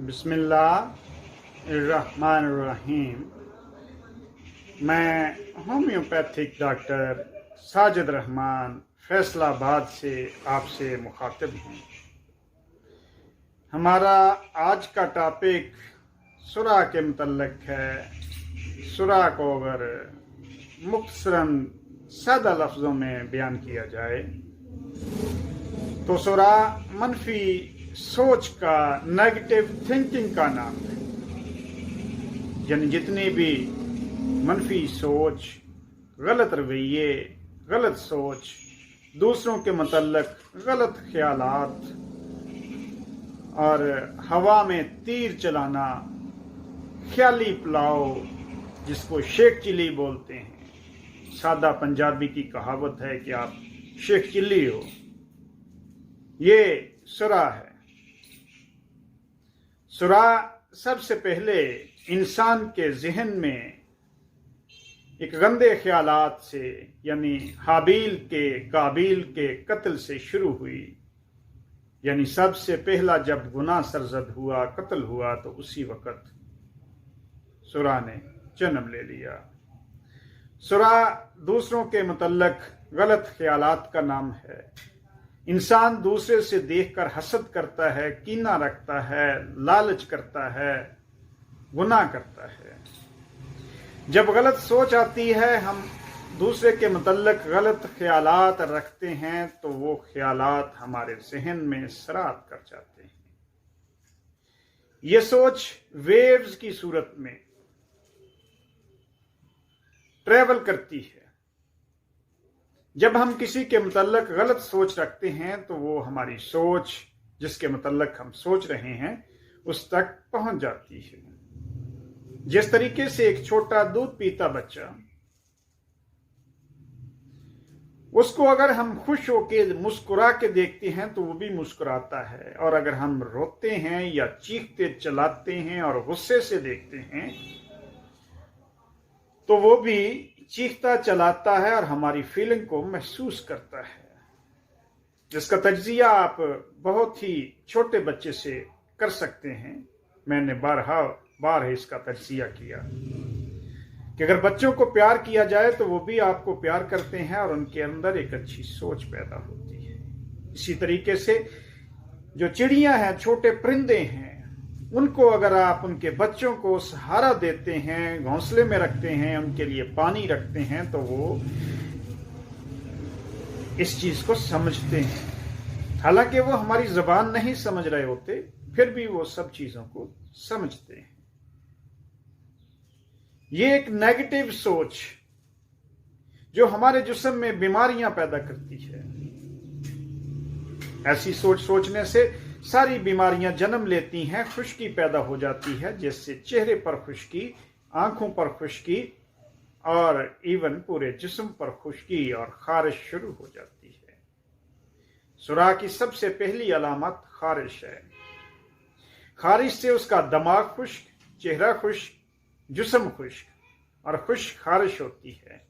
बिस्मिल्लाहिर्रहमानिर्रहीम। मैं homeopathic doctor Sajid Rahman Faisalabad से आपसे मुखातिब हूँ। हमारा आज का टॉपिक सुरा के मुतल्लिक है। सुरा को अगर मुख्तसरन सादा लफ्ज़ों में बयान किया जाए तो सुरा मनफी सोच का, नेगेटिव थिंकिंग का नाम है। यानी जितनी भी मनफी सोच, गलत रवैये, गलत सोच, दूसरों के मुतल्लिक गलत ख्यालात और हवा में तीर चलाना, ख्याली पुलाव जिसको शेख चिल्ली बोलते हैं। सादा पंजाबी की कहावत है कि आप शेख चिल्ली हो। ये सुरा है। सुरा सबसे पहले इंसान के जहन में एक गंदे ख्यालात से, यानी हाबील के काबिल के कत्ल से शुरू हुई। यानी सबसे पहला जब गुनाह सरजद हुआ, कत्ल हुआ, तो उसी वक्त सुरा ने जन्म ले लिया। सुरा दूसरों के मुतल्लिक गलत ख्यालात का नाम है। इंसान दूसरे से देखकर हसद करता है, कीना रखता है, लालच करता है, गुनाह करता है। जब गलत सोच आती है, हम दूसरे के मुतल्लिक गलत ख्यालात रखते हैं, तो वो ख्यालात हमारे जहन में सरात कर जाते हैं। ये सोच वेव्स की सूरत में ट्रेवल करती है। जब हम किसी के मुतल्लिक गलत सोच रखते हैं तो वो हमारी सोच, जिसके मुतल्लिक हम सोच रहे हैं, उस तक पहुंच जाती है। जिस तरीके से एक छोटा दूध पीता बच्चा, उसको अगर हम खुश होकर मुस्कुरा के देखते हैं तो वो भी मुस्कुराता है, और अगर हम रोते हैं या चीखते चलाते हैं और गुस्से से देखते हैं तो वो भी चीखता चलाता है और हमारी फीलिंग को महसूस करता है। जिसका तज्जिया आप बहुत ही छोटे बच्चे से कर सकते हैं। मैंने बार इसका तज्जिया किया कि अगर बच्चों को प्यार किया जाए तो वो भी आपको प्यार करते हैं और उनके अंदर एक अच्छी सोच पैदा होती है। इसी तरीके से जो चिड़ियां हैं, छोटे परिंदे हैं, उनको अगर आप उनके बच्चों को सहारा देते हैं, घोंसले में रखते हैं, उनके लिए पानी रखते हैं, तो वो इस चीज को समझते हैं। हालांकि वो हमारी जबान नहीं समझ रहे होते, फिर भी वो सब चीजों को समझते हैं। ये एक नेगेटिव सोच जो हमारे जिस्म में बीमारियां पैदा करती है। ऐसी सोच सोचने से सारी बीमारियां जन्म लेती हैं, खुश्की पैदा हो जाती है, जिससे चेहरे पर खुश्की, आंखों पर खुश्की और इवन पूरे जिस्म पर खुश्की और खारिश शुरू हो जाती है। सुरा की सबसे पहली अलामत खारिश है। खारिश से उसका दिमाग खुश्क, चेहरा खुश्क, जिस्म खुश्क और खुश्क खारिश होती है।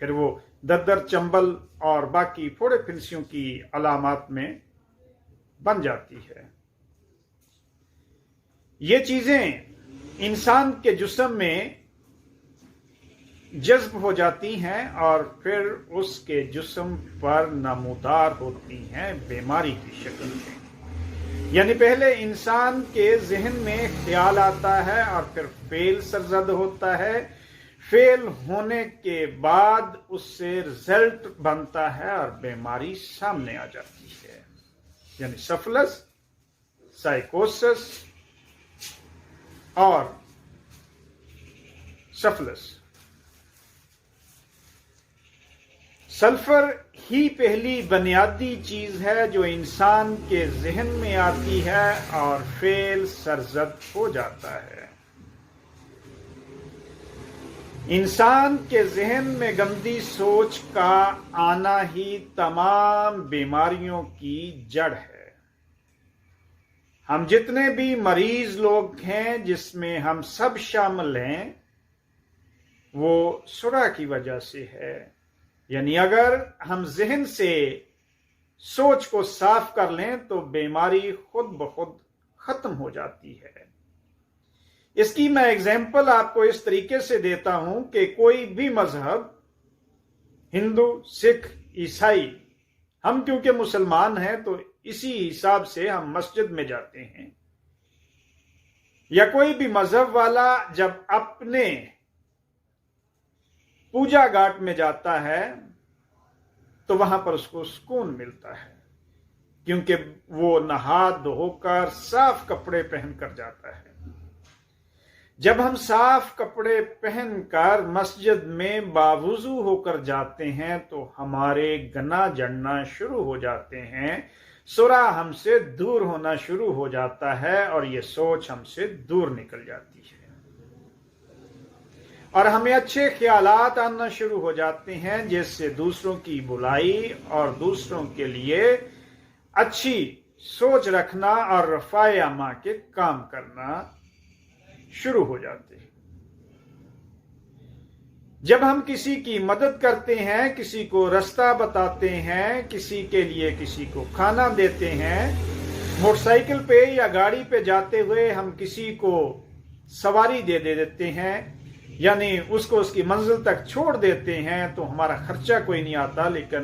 फिर वो दद्दर, चंबल और बाकी फोड़े फिंसियों की अलामत में बन जाती है। ये चीजें इंसान के जिस्म में जज्ब हो जाती हैं और फिर उसके जिस्म पर नमूदार होती हैं बीमारी की शक्ल में। यानी पहले इंसान के जहन में ख्याल आता है और फिर फेल सरजद होता है। फेल होने के बाद उससे रिजल्ट बनता है और बीमारी सामने आ जाती है। यानी सफलस, साइकोसिस और सफलस। सल्फर ही पहली बुनियादी चीज है जो इंसान के जहन में आती है और फेल सरजद हो जाता है। इंसान के जहन में गंदी सोच का आना ही तमाम बीमारियों की जड़ है। हम जितने भी मरीज लोग हैं, जिसमें हम सब शामिल हैं, वो सुरा की वजह से है। यानी अगर हम जहन से सोच को साफ कर लें तो बीमारी खुद ब खुद खत्म हो जाती है। इसकी मैं एग्जाम्पल आपको इस तरीके से देता हूं कि कोई भी मजहब, हिंदू, सिख, ईसाई, हम क्योंकि मुसलमान हैं तो इसी हिसाब से हम मस्जिद में जाते हैं, या कोई भी मजहब वाला जब अपने पूजा घाट में जाता है तो वहां पर उसको सुकून मिलता है, क्योंकि वो नहा धोकर साफ कपड़े पहनकर जाता है। जब हम साफ कपड़े पहनकर मस्जिद में बावुजू होकर जाते हैं तो हमारे गना जड़ना शुरू हो जाते हैं, सुरा हमसे दूर होना शुरू हो जाता है और ये सोच हमसे दूर निकल जाती है और हमें अच्छे ख्यालात आना शुरू हो जाते हैं, जिससे दूसरों की बुराई और दूसरों के लिए अच्छी सोच रखना और रफ़ाए अमा के काम करना शुरू हो जाते हैं। जब हम किसी की मदद करते हैं, किसी को रास्ता बताते हैं, किसी के लिए किसी को खाना देते हैं, मोटरसाइकिल पे या गाड़ी पे जाते हुए हम किसी को सवारी दे देते हैं, यानी उसको उसकी मंजिल तक छोड़ देते हैं, तो हमारा खर्चा कोई नहीं आता, लेकिन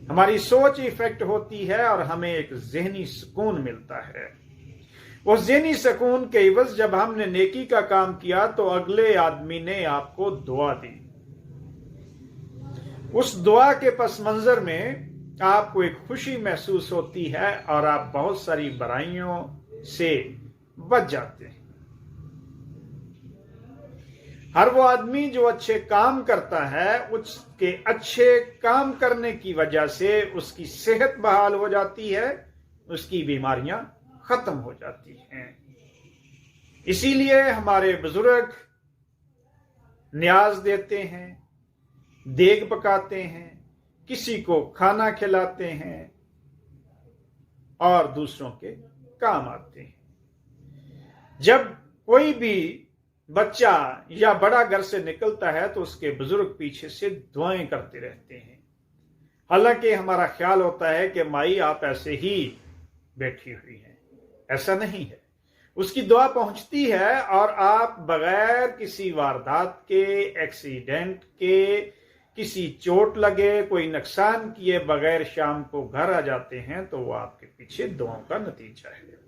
हमारी सोच इफेक्ट होती है और हमें एक ज़हनी सुकून मिलता है। उस ज़हनी सुकून के इवज़ जब हमने नेकी का काम किया तो अगले आदमी ने आपको दुआ दी। उस दुआ के पस मंजर में आपको एक खुशी महसूस होती है और आप बहुत सारी बुराइयों से बच जाते हैं। हर वो आदमी जो अच्छे काम करता है, उसके अच्छे काम करने की वजह से उसकी सेहत बहाल हो जाती है, उसकी बीमारियां खत्म हो जाती हैं। इसीलिए हमारे बुजुर्ग न्याज देते हैं, देग पकाते हैं, किसी को खाना खिलाते हैं और दूसरों के काम आते हैं। जब कोई भी बच्चा या बड़ा घर से निकलता है तो उसके बुजुर्ग पीछे से दुआएं करते रहते हैं। हालांकि हमारा ख्याल होता है कि माई आप ऐसे ही बैठी हुई हैं, ऐसा नहीं है। उसकी दुआ पहुंचती है और आप बगैर किसी वारदात के, एक्सीडेंट के, किसी चोट लगे, कोई नुकसान किए बगैर शाम को घर आ जाते हैं, तो वो आपके पीछे दुआओं का नतीजा है।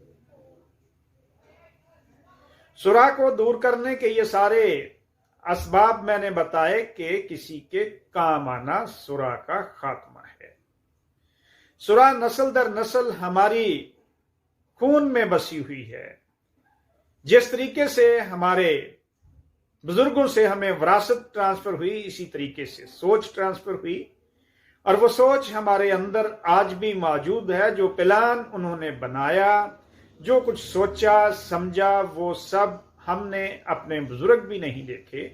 सुरा को दूर करने के ये सारे असबाब मैंने बताए कि किसी के काम आना सुरा का खात्मा है। सुरा नस्ल दर नस्ल हमारी खून में बसी हुई है। जिस तरीके से हमारे बुजुर्गों से हमें विरासत ट्रांसफर हुई, इसी तरीके से सोच ट्रांसफर हुई और वो सोच हमारे अंदर आज भी मौजूद है। जो प्लान उन्होंने बनाया, जो कुछ सोचा समझा, वो सब हमने अपने बुजुर्ग भी नहीं देखे,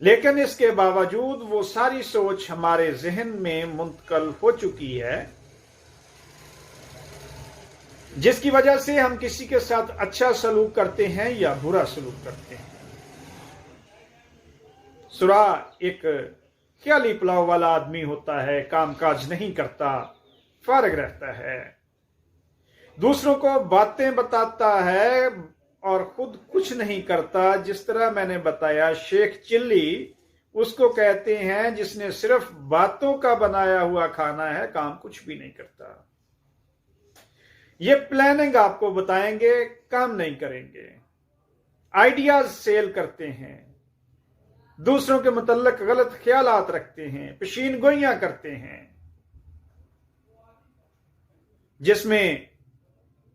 लेकिन इसके बावजूद वो सारी सोच हमारे जहन में मुंतकिल हो चुकी है, जिसकी वजह से हम किसी के साथ अच्छा सलूक करते हैं या बुरा सलूक करते हैं। सुरा एक ख्याली पुलाव वाला आदमी होता है, काम काज नहीं करता, फारग रहता है, दूसरों को बातें बताता है और खुद कुछ नहीं करता। जिस तरह मैंने बताया, शेख चिल्ली उसको कहते हैं जिसने सिर्फ बातों का बनाया हुआ खाना है, काम कुछ भी नहीं करता। ये प्लानिंग आपको बताएंगे, काम नहीं करेंगे। आइडियाज सेल करते हैं, दूसरों के मुतल्लिक गलत ख्यालात रखते हैं, पेशीन गोइयां करते हैं, जिसमें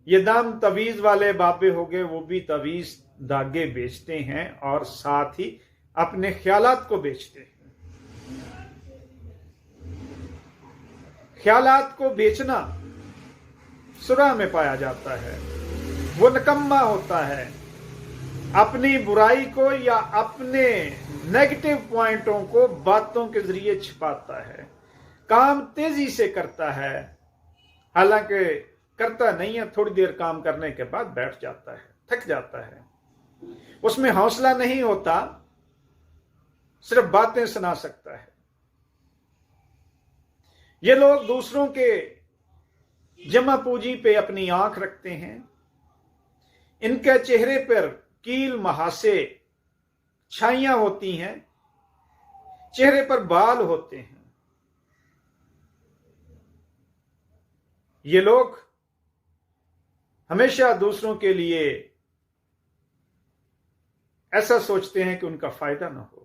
ये दाम तवीज वाले बाबे हो गए, वो भी तवीज धागे बेचते हैं और साथ ही अपने ख्यालात को बेचते हैं। ख्यालात को बेचना सुरा में पाया जाता है। वो निकम्मा होता है, अपनी बुराई को या अपने नेगेटिव पॉइंटों को बातों के जरिए छिपाता है, काम तेजी से करता है, हालांकि करता नहीं है। थोड़ी देर काम करने के बाद बैठ जाता है, थक जाता है, उसमें हौसला नहीं होता, सिर्फ बातें सुना सकता है। ये लोग दूसरों के जमा पूंजी पे अपनी आंख रखते हैं। इनके चेहरे पर कील महासे छाइयां होती हैं, चेहरे पर बाल होते हैं। ये लोग हमेशा दूसरों के लिए ऐसा सोचते हैं कि उनका फायदा ना हो।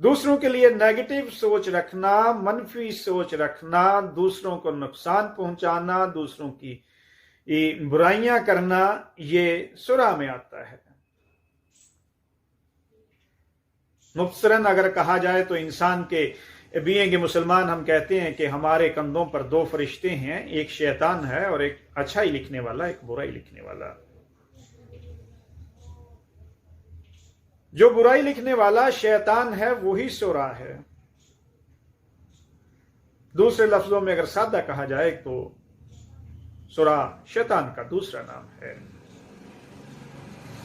दूसरों के लिए नेगेटिव सोच रखना, मनफी सोच रखना, दूसरों को नुकसान पहुंचाना, दूसरों की बुराइयां करना, ये सूरा में आता है। मुख्तसरन अगर कहा जाए तो इंसान के बीइंग मुसलमान हम कहते हैं कि हमारे कंधों पर दो फरिश्ते हैं, एक शैतान है और एक अच्छाई लिखने वाला, एक बुराई लिखने वाला। जो बुराई लिखने वाला शैतान है वही सूरा है। दूसरे लफ्जों में अगर सादा कहा जाए तो सूरा शैतान का दूसरा नाम है।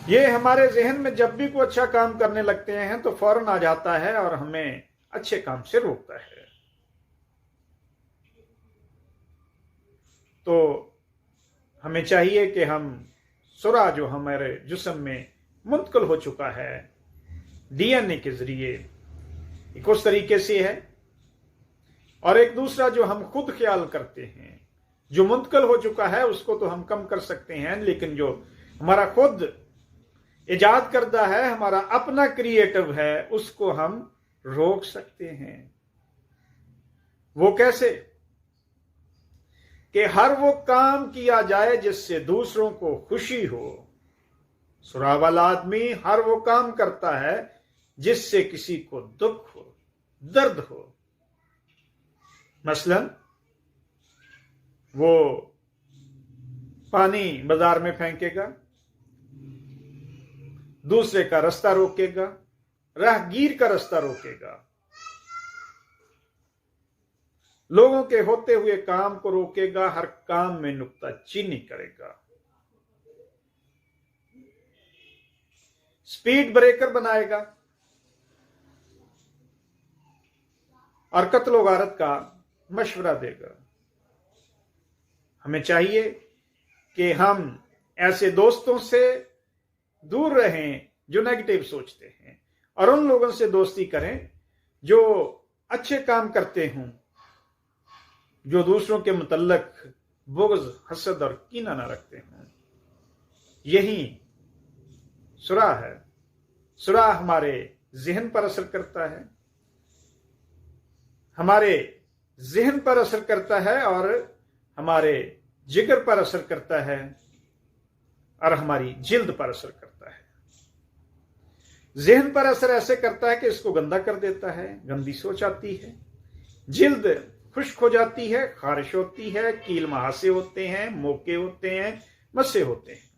ये हमारे जहन में जब भी कोई अच्छा काम करने लगते हैं तो फौरन आ जाता है और हमें अच्छे काम से रोकता है। तो हमें चाहिए कि हम सूरा जो हमारे जिस्म में मुंतकिल हो चुका है डीएनए के जरिए, एक उस तरीके से है, और एक दूसरा जो हम खुद ख्याल करते हैं, जो मुंतकिल हो चुका है उसको तो हम कम कर सकते हैं, लेकिन जो हमारा खुद इजाद करदा है, हमारा अपना क्रिएटिव है, उसको हम रोक सकते हैं। वो कैसे? कि हर वो काम किया जाए जिससे दूसरों को खुशी हो। सूरा वाला आदमी हर वो काम करता है जिससे किसी को दुख हो, दर्द हो। मसलन वो पानी बाजार में फेंकेगा, दूसरे का रास्ता रोकेगा, राहगीर का रास्ता रोकेगा, लोगों के होते हुए काम को रोकेगा, हर काम में नुक्ताचीनी करेगा, स्पीड ब्रेकर बनाएगा और कत्लो गारत का मशवरा देगा। हमें चाहिए कि हम ऐसे दोस्तों से दूर रहें जो नेगेटिव सोचते हैं, और उन लोगों से दोस्ती करें जो अच्छे काम करते हों, जो दूसरों के मुतल्लक बुग़्ज़, हसद और कीना न रखते हों। यही सूरा है। सूरा हमारे ज़हन पर असर करता है, हमारे ज़हन पर असर करता है, और हमारे जिगर पर असर करता है, और हमारी जिल्द पर असर करता है। ज़हन पर असर ऐसे करता है कि इसको गंदा कर देता है, गंदी सोच आती है, जिल्द खुश्क हो जाती है, खारिश होती है, कील महासे होते हैं, मोके होते हैं, मस्से होते हैं।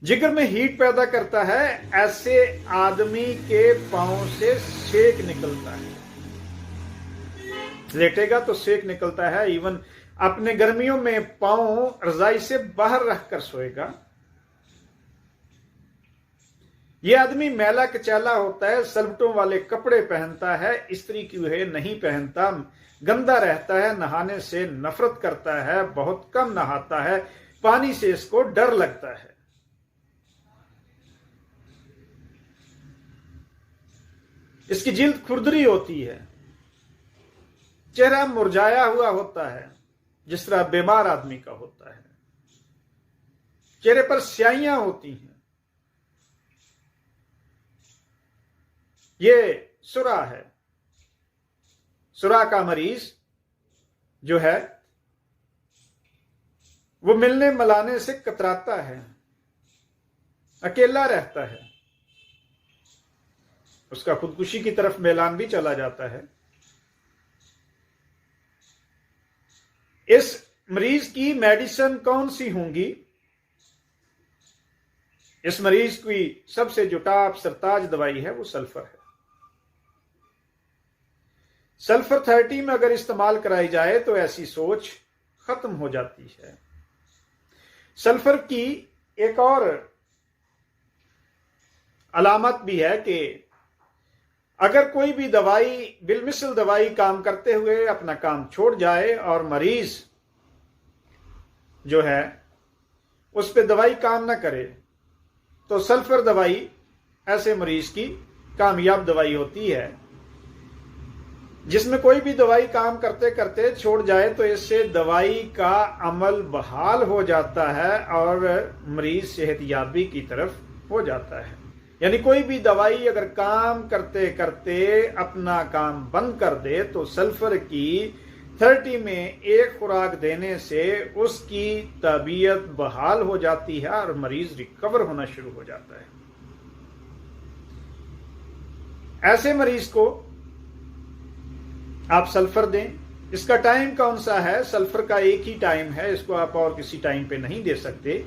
जिगर में हीट पैदा करता है, ऐसे आदमी के पांव से सेक निकलता है, लेटेगा तो सेक निकलता है। इवन अपने गर्मियों में पांव रजाई से बाहर रखकर सोएगा। यह आदमी मैला कचैला होता है, सलवटों वाले कपड़े पहनता है, इस्त्री की हुए नहीं पहनता, गंदा रहता है, नहाने से नफरत करता है, बहुत कम नहाता है, पानी से इसको डर लगता है। इसकी जिल्द खुरदरी होती है, चेहरा मुरझाया हुआ होता है जिस तरह बीमार आदमी का होता है, चेहरे पर स्याहियां होती हैं। ये सूरा है। सूरा का मरीज जो है वो मिलने मिलाने से कतराता है, अकेला रहता है, उसका खुदकुशी की तरफ मैलान भी चला जाता है। इस मरीज की मेडिसिन कौन सी होंगी? इस मरीज की सबसे जो टॉप सरताज दवाई है वो सल्फर है। सल्फर 30 में अगर इस्तेमाल कराई जाए तो ऐसी सोच खत्म हो जाती है। सल्फर की एक और अलामत भी है कि اگر کوئی بھی دوائی بالمثل دوائی کام کرتے ہوئے اپنا کام چھوڑ جائے اور مریض جو ہے اس پہ دوائی کام نہ کرے تو سلفر دوائی ایسے مریض کی کامیاب دوائی ہوتی ہے. جس میں کوئی بھی دوائی کام کرتے کرتے چھوڑ جائے تو اس سے دوائی کا عمل بحال ہو جاتا ہے اور مریض صحت یابی کی طرف ہو جاتا ہے. یعنی کوئی بھی دوائی اگر کام کرتے کرتے اپنا کام بند کر دے تو سلفر کی 30 میں ایک خوراک دینے سے اس کی طبیعت بحال ہو جاتی ہے اور مریض ریکور ہونا شروع ہو جاتا ہے. ایسے مریض کو آپ سلفر دیں. اس کا ٹائم کون سا ہے؟ سلفر کا ایک ہی ٹائم ہے، اس کو آپ اور کسی ٹائم پہ نہیں دے سکتے.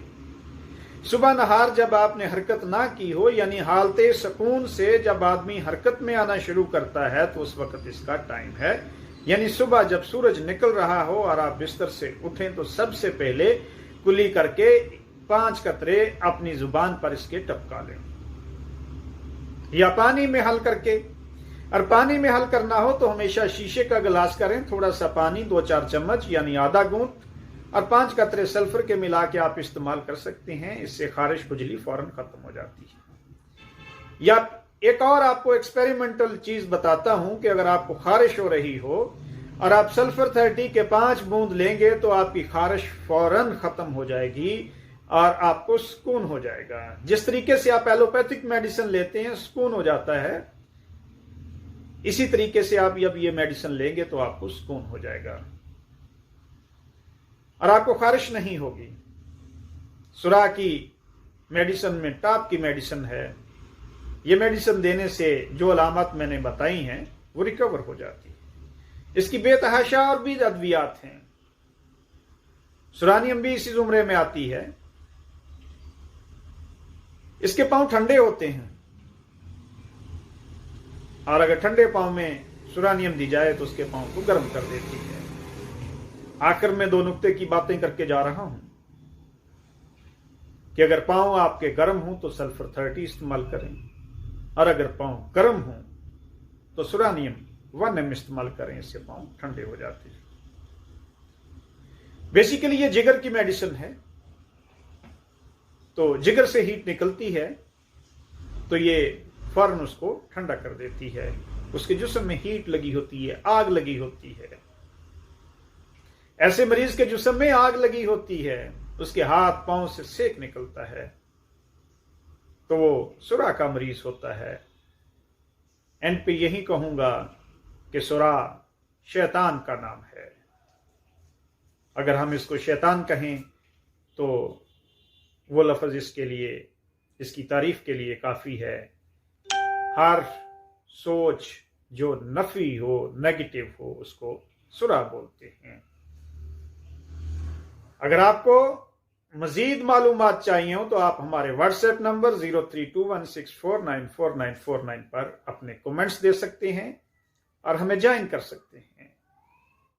صبح نہار جب آپ نے حرکت نہ کی ہو، یعنی حالت سکون سے جب آدمی حرکت میں آنا شروع کرتا ہے تو اس وقت اس کا ٹائم ہے. یعنی صبح جب سورج نکل رہا ہو اور آپ بستر سے اٹھیں تو سب سے پہلے کلی کر کے 5 قطرے اپنی زبان پر اس کے ٹپکا لیں، یا پانی میں حل کر کے. اور پانی میں حل کرنا ہو تو ہمیشہ شیشے کا گلاس کریں، تھوڑا سا پانی 2-4 چمچ یعنی آدھا گھونٹ اور 5 قطرے سلفر کے ملا کے آپ استعمال کر سکتے ہیں. اس سے خارش خجلی فوراً ختم ہو جاتی ہے. یا ایک اور آپ کو ایکسپیریمنٹل چیز بتاتا ہوں کہ اگر آپ کو خارش ہو رہی ہو اور آپ سلفر 30 کے 5 بوند لیں گے تو آپ کی خارش فوراً ختم ہو جائے گی اور آپ کو سکون ہو جائے گا. جس طریقے سے آپ ایلوپیتھک میڈیسن لیتے ہیں سکون ہو جاتا ہے، اسی طریقے سے آپ جب یہ میڈیسن لیں گے تو آپ کو سکون ہو جائے گا اور آپ کو خارش نہیں ہوگی. سرا کی میڈیسن میں ٹاپ کی میڈیسن ہے. یہ میڈیسن دینے سے جو علامات میں نے بتائی ہیں وہ ریکور ہو جاتی ہے. اس کی بے تحاشا اور بھی ادویات ہیں. سرانیم بھی اسی زمرے میں آتی ہے. اس کے پاؤں ٹھنڈے ہوتے ہیں اور اگر ٹھنڈے پاؤں میں سرانیم دی جائے تو اس کے پاؤں کو گرم کر دیتی ہے. آخر میں 2 نقطے کی باتیں کر کے جا رہا ہوں کہ اگر پاؤں آپ کے گرم ہوں تو سلفر 30 استعمال کریں، اور اگر پاؤں گرم ہوں تو سرانیم 1 استعمال کریں. اس سے پاؤں ٹھنڈے ہو جاتے ہیں. بیسیکلی یہ جگر کی میڈیسن ہے، تو جگر سے ہیٹ نکلتی ہے تو یہ فوراً اس کو ٹھنڈا کر دیتی ہے. اس کے جسم میں ہیٹ لگی ہوتی ہے، آگ لگی ہوتی ہے. ایسے مریض کے جسم میں آگ لگی ہوتی ہے، اس کے ہاتھ پاؤں سے سیک نکلتا ہے تو وہ سرا کا مریض ہوتا ہے. اینڈ پہ یہی کہوں گا کہ سرا شیطان کا نام ہے. اگر ہم اس کو شیطان کہیں تو وہ لفظ اس کے لیے، اس کی تعریف کے لیے کافی ہے. ہر سوچ جو نفی ہو، نیگیٹو ہو، اس کو سرا بولتے ہیں. اگر آپ کو مزید معلومات چاہیے ہوں تو آپ ہمارے واٹس ایپ نمبر 032164949949 پر اپنے کومنٹس دے سکتے ہیں اور ہمیں جوائن کر سکتے ہیں.